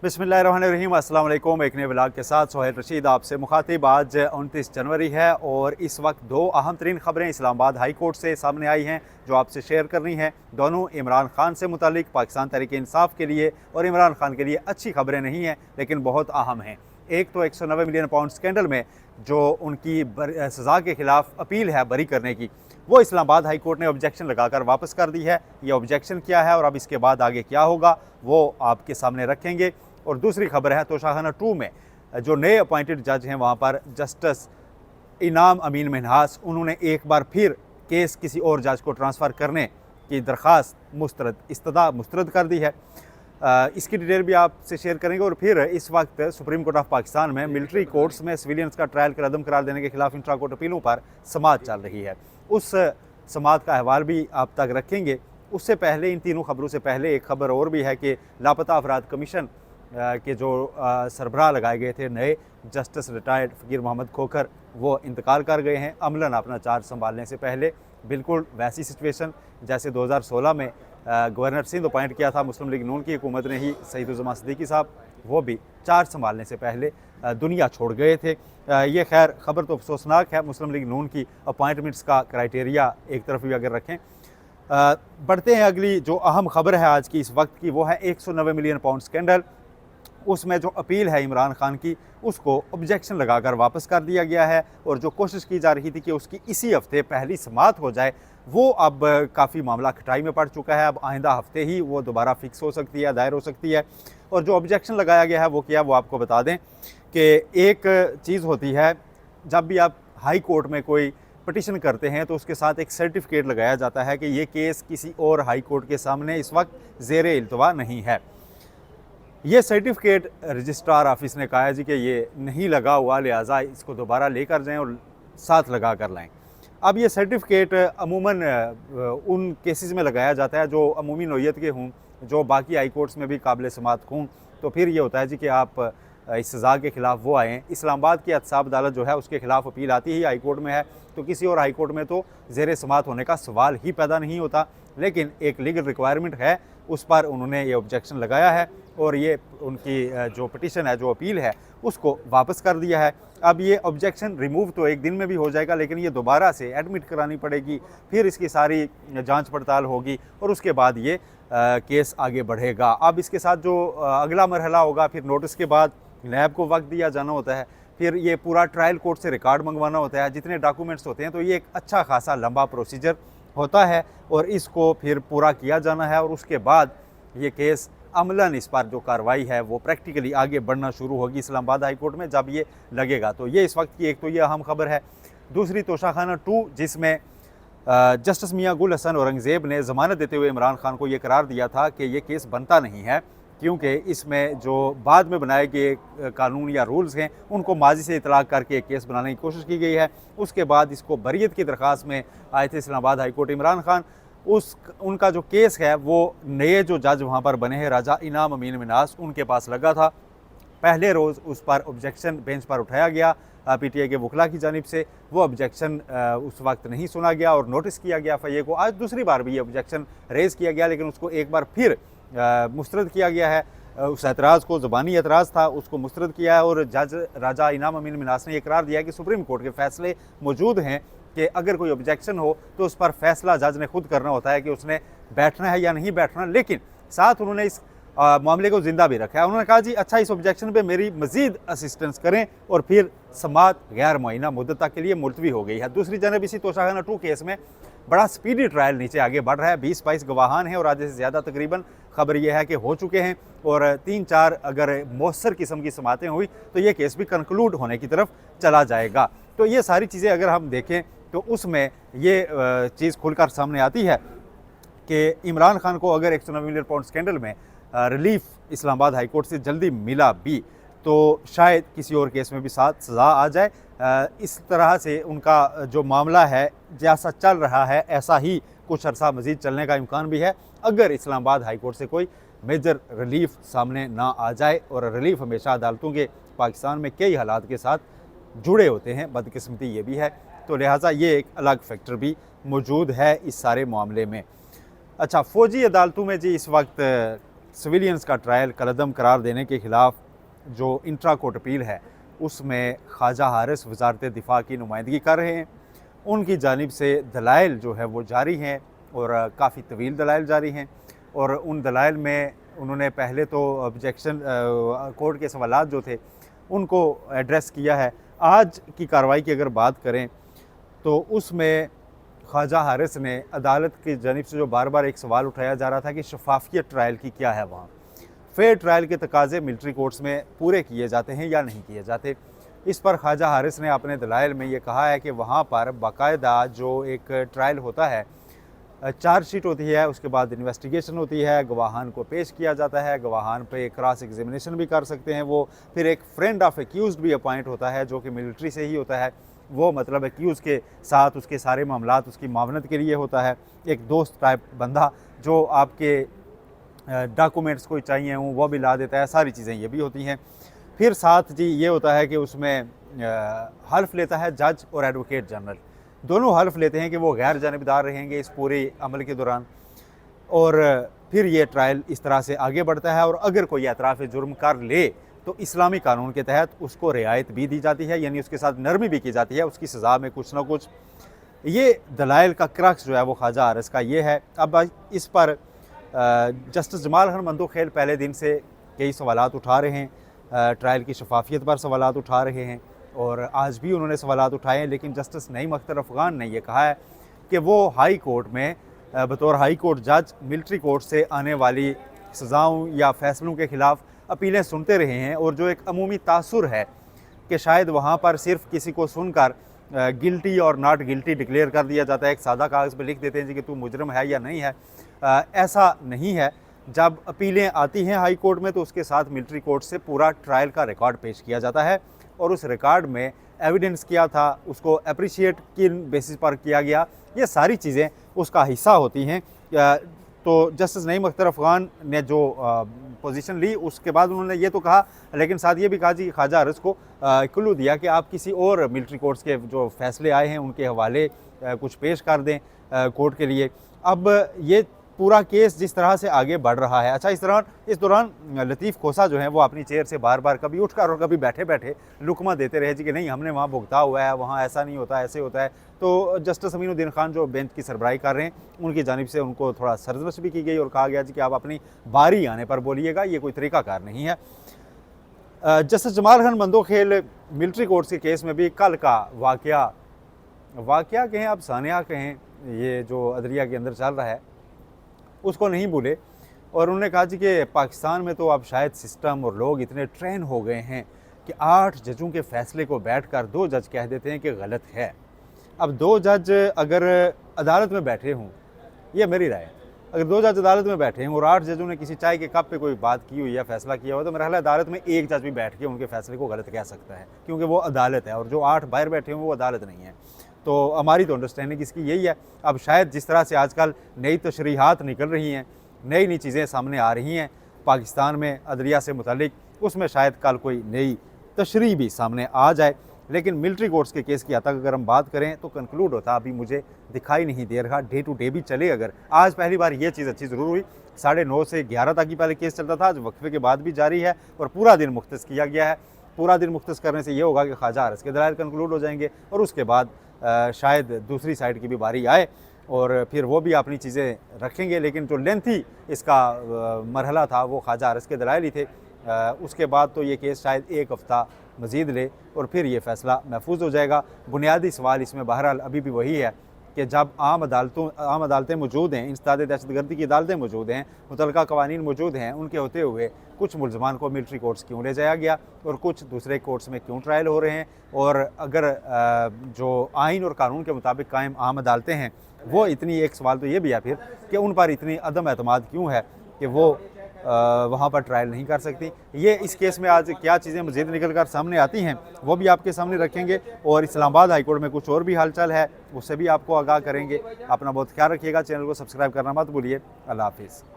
बिस्मिल्लाहिर्रहमानिर्रहीम, अस्सलाम वालेकुम। एक नए व्लॉग के साथ सोहेल रशीद आपसे मुखातिब। आज 29 जनवरी है और इस वक्त दो अहम तरीन ख़बरें इस्लामाबाद हाई कोर्ट से सामने आई हैं जो आपसे शेयर करनी है। दोनों इमरान खान से मुतालिक, पाकिस्तान तहरीक इंसाफ के लिए और इमरान खान के लिए अच्छी खबरें नहीं हैं लेकिन बहुत अहम हैं। एक तो 190 मिलियन पाउंड स्कैंडल में जो उनकी सज़ा के ख़िलाफ़ अपील है बरी करने की, वो इस्लामाबाद हाई कोर्ट ने ऑब्जेक्शन लगाकर वापस कर दी है। ये ऑब्जेक्शन क्या है और अब इसके बाद आगे क्या होगा वो आपके सामने रखेंगे। और दूसरी खबर है तोशाखाना 2 में जो नए अपॉइंटेड जज हैं वहाँ पर जस्टिस इनाम अमीन मिन्हास, उन्होंने एक बार फिर केस किसी और जज को ट्रांसफ़र करने की दरख्वास्त मुस्तरद कर दी है। इसकी डिटेल भी आपसे शेयर करेंगे। और फिर इस वक्त सुप्रीम कोर्ट ऑफ पाकिस्तान में मिलिट्री कोर्ट्स में सिविलियंस का ट्रायल कदम करार देने के खिलाफ इंट्रा कोर्ट अपीलों पर समाअत चल रही है, उस समाअत का अहवाल भी आप तक रखेंगे। उससे पहले, इन तीनों खबरों से पहले, एक खबर और भी है कि लापता अफराद कमीशन के जो सरबराह लगाए गए थे नए, जस्टिस रिटायर्ड फ़कीर मोहम्मद खोखर, वो इंतकाल कर गए हैं अमलन अपना चार्ज संभालने से पहले। बिल्कुल वैसी सिचुएशन जैसे 2016 में गवर्नर सिंध अपॉइंट किया था मुस्लिम लीग नून की हुकूमत ने ही, सईदुज़्ज़मान सिद्दीकी साहब, वो भी चार्ज संभालने से पहले दुनिया छोड़ गए थे। ये खैर खबर तो अफसोसनाक है। मुस्लिम लीग नून की अपॉइंटमेंट्स का क्राइटेरिया एक तरफ भी अगर रखें। बढ़ते हैं, अगली जो अहम खबर है आज की इस वक्त की, वो है 190 मिलियन पाउंड स्कैंडल। उसमें जो अपील है इमरान खान की, उसको ऑब्जेक्शन लगाकर वापस कर दिया गया है और जो कोशिश की जा रही थी कि उसकी इसी हफ्ते पहली समाअत हो जाए, वो अब काफ़ी मामला खटाई में पड़ चुका है। अब आइंदा हफ्ते ही वो दोबारा फिक्स हो सकती है, दायर हो सकती है। और जो ऑब्जेक्शन लगाया गया है वो क्या, वो आपको बता दें कि एक चीज़ होती है, जब भी आप हाई कोर्ट में कोई पटिशन करते हैं तो उसके साथ एक सर्टिफिकेट लगाया जाता है कि ये केस किसी और हाई कोर्ट के सामने इस वक्त ज़ेर इल्तवा नहीं है। ये सर्टिफिकेट रजिस्ट्रार ऑफिस ने कहा है जी कि ये नहीं लगा हुआ, लिहाजा इसको दोबारा लेकर जाएं और साथ लगा कर लाएं। अब ये सर्टिफिकेट अमूमन उन केसेस में लगाया जाता है जो अमूमी नौइयत के हों, जो बाकी हाई कोर्ट्स में भी काबिल समाअत हों। तो फिर ये होता है जी कि आप इस सज़ा के ख़िलाफ़ वो आएँ। इस्लामाबाद की एहतसाब अदालत जो है उसके ख़िलाफ़ अपील आती ही हाई कोर्ट में है, तो किसी और हाई कोर्ट में तो ज़ेर समाअत होने का सवाल ही पैदा नहीं होता। लेकिन एक लीगल रिक्वायरमेंट है, उस पर उन्होंने ये ऑब्जेक्शन लगाया है और ये उनकी जो पटिशन है, जो अपील है, उसको वापस कर दिया है। अब ये ऑब्जेक्शन रिमूव तो एक दिन में भी हो जाएगा, लेकिन ये दोबारा से एडमिट करानी पड़ेगी, फिर इसकी सारी जांच पड़ताल होगी और उसके बाद ये केस आगे बढ़ेगा। अब इसके साथ जो अगला मरहला होगा, फिर नोटिस के बाद लैब को वक्त दिया जाना होता है, फिर ये पूरा ट्रायल कोर्ट से रिकॉर्ड मंगवाना होता है, जितने डॉक्यूमेंट्स होते हैं, तो ये एक अच्छा खासा लंबा प्रोसीजर होता है और इसको फिर पूरा किया जाना है। और उसके बाद ये केस अमलन, इस पर जो कार्रवाई है वो प्रैक्टिकली आगे बढ़ना शुरू होगी इस्लामाबाद हाई कोर्ट में जब ये लगेगा। तो ये इस वक्त की एक तो ये अहम खबर है। दूसरी तोशाखाना 2, जिसमें जस्टिस मियां गुल हसन औरंगज़ेब ने ज़मानत देते हुए इमरान खान को ये करार दिया था कि ये केस बनता नहीं है, क्योंकि इसमें जो बाद में बनाए गए कानून या रूल्स हैं उनको माजी से इतलाक़ करके एक केस बनाने की कोशिश की गई है। उसके बाद इसको बरियत की दरख्वास्त में आए थे इस्लामाबाद हाई कोर्ट इमरान खान। उनका जो केस है वो नए जो जज वहाँ पर बने हैं राजा इनाम अमीन मिन्हास, उनके पास लगा था। पहले रोज़ उस पर ऑब्जेक्शन बेंच पर उठाया गया पीटीआई के वकला की जानिब से, वो ऑब्जेक्शन उस वक्त नहीं सुना गया और नोटिस किया गया फ़ैये को। आज दूसरी बार भी ये ऑब्जेक्शन रेज़ किया गया, लेकिन उसको एक बार फिर मुस्तरद किया गया है। उस एतराज़ को, ज़बानी एतराज़ था, उसको मुस्तरद किया है और जज राजा इनाम अमीन मिन्हास ने ये करार दिया कि सुप्रीम कोर्ट के फ़ैसले मौजूद हैं कि अगर कोई ऑब्जेक्शन हो तो उस पर फैसला जज ने खुद करना होता है कि उसने बैठना है या नहीं बैठना। लेकिन साथ उन्होंने इस मामले को ज़िंदा भी रखा है। उन्होंने कहा जी अच्छा, इस ऑब्जेक्शन पे मेरी मज़ीद असिस्टेंस करें, और फिर समाअत गैर मुअय्यना मुद्दत तक के लिए मुलतवी हो गई है। दूसरी जानब इसी तोशाखाना 2 केस में बड़ा स्पीडी ट्रायल नीचे आगे बढ़ रहा है। 20-22 गवाहान हैं और आधे से ज़्यादा तकरीबन खबर यह है कि हो चुके हैं, और 3-4 अगर मौसर किस्म की समातें हुई तो ये केस भी कंक्लूड होने की तरफ चला जाएगा। तो ये सारी चीज़ें अगर हम देखें तो उसमें ये चीज़ खुलकर सामने आती है कि इमरान खान को अगर 190 मिलियन पाउंड स्कैंडल में रिलीफ इस्लामाबाद हाई कोर्ट से जल्दी मिला भी तो शायद किसी और केस में भी साथ सज़ा आ जाए। इस तरह से उनका जो मामला है जैसा चल रहा है ऐसा ही कुछ अरसा मज़ीद चलने का इम्कान भी है, अगर इस्लामाबाद हाई कोर्ट से कोई मेजर रिलीफ सामने ना आ जाए। और रिलीफ हमेशा अदालतों के पाकिस्तान में कई हालात के साथ जुड़े होते हैं, बदकिस्मती ये भी है, तो लिहाजा ये एक अलग फैक्टर भी मौजूद है इस सारे मामले में। अच्छा, फ़ौजी अदालतों में जी इस वक्त सिविलियंस का ट्रायल कलअदम करार देने के ख़िलाफ़ जो इंट्रा कोर्ट अपील है उसमें ख्वाजा हारिस वज़ारत दिफ़ा की नुमाइंदगी कर रहे हैं। उनकी जानिब से दलाइल जो है वो जारी हैं और काफ़ी तवील दलाइल जारी हैं, और उन दलाइल में उन्होंने पहले तो ऑब्जेक्शन कोर्ट के सवालात जो थे उनको एड्रेस किया है। आज की कार्रवाई की अगर बात करें तो उसमें ख्वाजा हारिस ने अदालत की जानिब से जो बार बार एक सवाल उठाया जा रहा था कि शफाफियत ट्रायल की क्या है, वहाँ फेयर ट्रायल के तकाजे मिलिट्री कोर्ट्स में पूरे किए जाते हैं या नहीं किए जाते। इस पर ख्वाजा हारिस ने अपने दलाइल में ये कहा है कि वहाँ पर बाकायदा जो एक ट्रायल होता है, चार्जशीट होती है, उसके बाद इन्वेस्टिगेशन होती है, गवाहान को पेश किया जाता है, गवाहान पे क्रॉस एग्जामिनेशन भी कर सकते हैं वो, फिर एक फ्रेंड ऑफ एक्यूज़ड भी अपॉइंट होता है जो कि मिलिट्री से ही होता है, वो मतलब एक्यूज़ के साथ उसके सारे मामलात उसकी मावनत के लिए होता है, एक दोस्त टाइप बंदा जो आपके डॉक्यूमेंट्स कोई चाहिए हों वो भी ला देता है, सारी चीज़ें ये भी होती हैं। फिर साथ जी ये होता है कि उसमें हल्फ लेता है जज और एडवोकेट जनरल, दोनों हल्फ लेते हैं कि वो गैर जानिबदार रहेंगे इस पूरे अमल के दौरान, और फिर ये ट्रायल इस तरह से आगे बढ़ता है। और अगर कोई एतराफ़ जुर्म कर ले तो इस्लामी कानून के तहत उसको रियायत भी दी जाती है, यानी उसके साथ नरमी भी की जाती है, उसकी सज़ा में कुछ ना कुछ। ये दलाइल का क्रक्स जो है वो ख्वाजा हारिस का ये है। अब इस पर जस्टिस जमाल खान मंदोखेल पहले दिन से कई सवालात उठा रहे हैं, ट्रायल की शफाफियत पर सवालात उठा रहे हैं, और आज भी उन्होंने सवालात उठाए हैं। लेकिन जस्टिस नईम अख्तर अफ़गान ने यह कहा है कि वो हाई कोर्ट में बतौर हाई कोर्ट जज मिलिट्री कोर्ट से आने वाली सज़ाओं या फ़ैसलों के ख़िलाफ़ अपीलें सुनते रहे हैं, और जो एक अमूमी तासुर है कि शायद वहाँ पर सिर्फ़ किसी को सुनकर गिल्टी और नॉट गिल्टी डिक्लेयर कर दिया जाता है, एक सादा कागज़ पर लिख देते हैं जी कि तू मुजरम है या नहीं है। ऐसा नहीं है। जब अपीलें आती हैं हाई कोर्ट में तो उसके साथ मिलिट्री कोर्ट से पूरा ट्रायल का रिकॉर्ड पेश किया जाता है, और उस रिकॉर्ड में एविडेंस क्या था, उसको अप्रिशिएट किन बेसिस पर किया गया, ये सारी चीज़ें उसका हिस्सा होती हैं। तो जस्टिस नईम अख्तर अफ़गान ने जो पोजीशन ली उसके बाद उन्होंने ये तो कहा, लेकिन साथ ये भी कहा जी कि ख्वाजा हारिस को क्लू दिया कि आप किसी और मिलिट्री कोर्ट्स के जो फैसले आए हैं उनके हवाले कुछ पेश कर दें कोर्ट के लिए। अब ये पूरा केस जिस तरह से आगे बढ़ रहा है, अच्छा इस दौरान लतीफ़ खोसा जो है वो अपनी चेयर से बार बार कभी उठकर और कभी बैठे बैठे लुकमा देते रहे जी कि नहीं हमने वहाँ भुगता हुआ है, वहाँ ऐसा नहीं होता, ऐसे होता है। तो जस्टिस अमीनुद्दीन खान जो बेंच की सरबराही कर रहे हैं उनकी जानिब से उनको थोड़ा सरजमश भी की गई और कहा गया जी कि आप अपनी बारी आने पर बोलिएगा, ये कोई तरीक़ाकार नहीं है। Justice Jamal Khan Mandokhel military courts के केस में भी कल का वाक़या कहें, आप सानिया कहें, ये जो अदलिया के अंदर चल रहा है उसको नहीं भूले, और उन्होंने कहा जी कि पाकिस्तान में तो अब शायद सिस्टम और लोग इतने ट्रेन हो गए हैं कि 8 जजों के फ़ैसले को बैठकर 2 जज कह देते हैं कि गलत है। अब 2 जज अगर अदालत में बैठे हों, ये मेरी राय है, अगर 2 जज अदालत में बैठे हों और 8 जजों ने किसी चाय के कप पे कोई बात की हुई या फैसला किया हो, तो मेरा ख्याल है अदालत में एक जज भी बैठ के उनके फैसले को गलत कह सकता है, क्योंकि वो अदालत है, और जो 8 बाहर बैठे हों वो अदालत नहीं है। तो हमारी तो अंडरस्टैंडिंग इसकी यही है। अब शायद जिस तरह से आजकल नई तशरीहात निकल रही हैं, नई चीज़ें सामने आ रही हैं पाकिस्तान में अदलिया से मुतालिक, उसमें शायद कल कोई नई तशरीह भी सामने आ जाए। लेकिन मिलिट्री कोर्ट्स के केस की हद तक अगर हम बात करें तो कंक्लूड होता अभी मुझे दिखाई नहीं दे रहा। डे टू डे भी चले, अगर आज पहली बार ये चीज़ अच्छी ज़रूर हुई, 9:30 से 11 तक ही पहले केस चलता था, आज वक्फे के बाद भी जारी है और पूरा दिन मुख्तस किया गया है। पूरा दिन मुख्तस करने से ये होगा कि ख्वाजा हारिस के दलाइल कंक्लूड हो जाएंगे, और उसके बाद शायद दूसरी साइड की भी बारी आए और फिर वो भी अपनी चीज़ें रखेंगे। लेकिन जो लेंथी इसका मरहला था वो ख्वाजा हारिस के दलाइल ही थे। उसके बाद तो ये केस शायद 1 हफ़्ता मज़ीद ले और फिर ये फ़ैसला महफूज हो जाएगा। बुनियादी सवाल इसमें बहरहाल अभी भी वही है कि जब आम अदालतें मौजूद हैं, इंसदाद दहशतगर्दी की अदालतें मौजूद हैं, मुतलका कवानीन मौजूद हैं, उनके होते हुए कुछ मुलजमान को मिलिट्री कोर्ट्स क्यों ले जाया गया और कुछ दूसरे कोर्ट्स में क्यों ट्रायल हो रहे हैं, और अगर जो आइन और कानून के मुताबिक कायम आम अदालतें हैं वो इतनी, एक सवाल तो ये भी है फिर कि उन पर इतनी अदम एतमाद क्यों है कि वो वहाँ पर ट्रायल नहीं कर सकती। ये इस केस में आज क्या चीज़ें मज़ीद निकल कर सामने आती हैं वो भी आपके सामने रखेंगे, और इस्लामाबाद हाई कोर्ट में कुछ और भी हालचाल है उससे भी आपको आगाह करेंगे। अपना बहुत ख्याल रखिएगा, चैनल को सब्सक्राइब करना मत भूलिए। अल्लाह हाफिज़।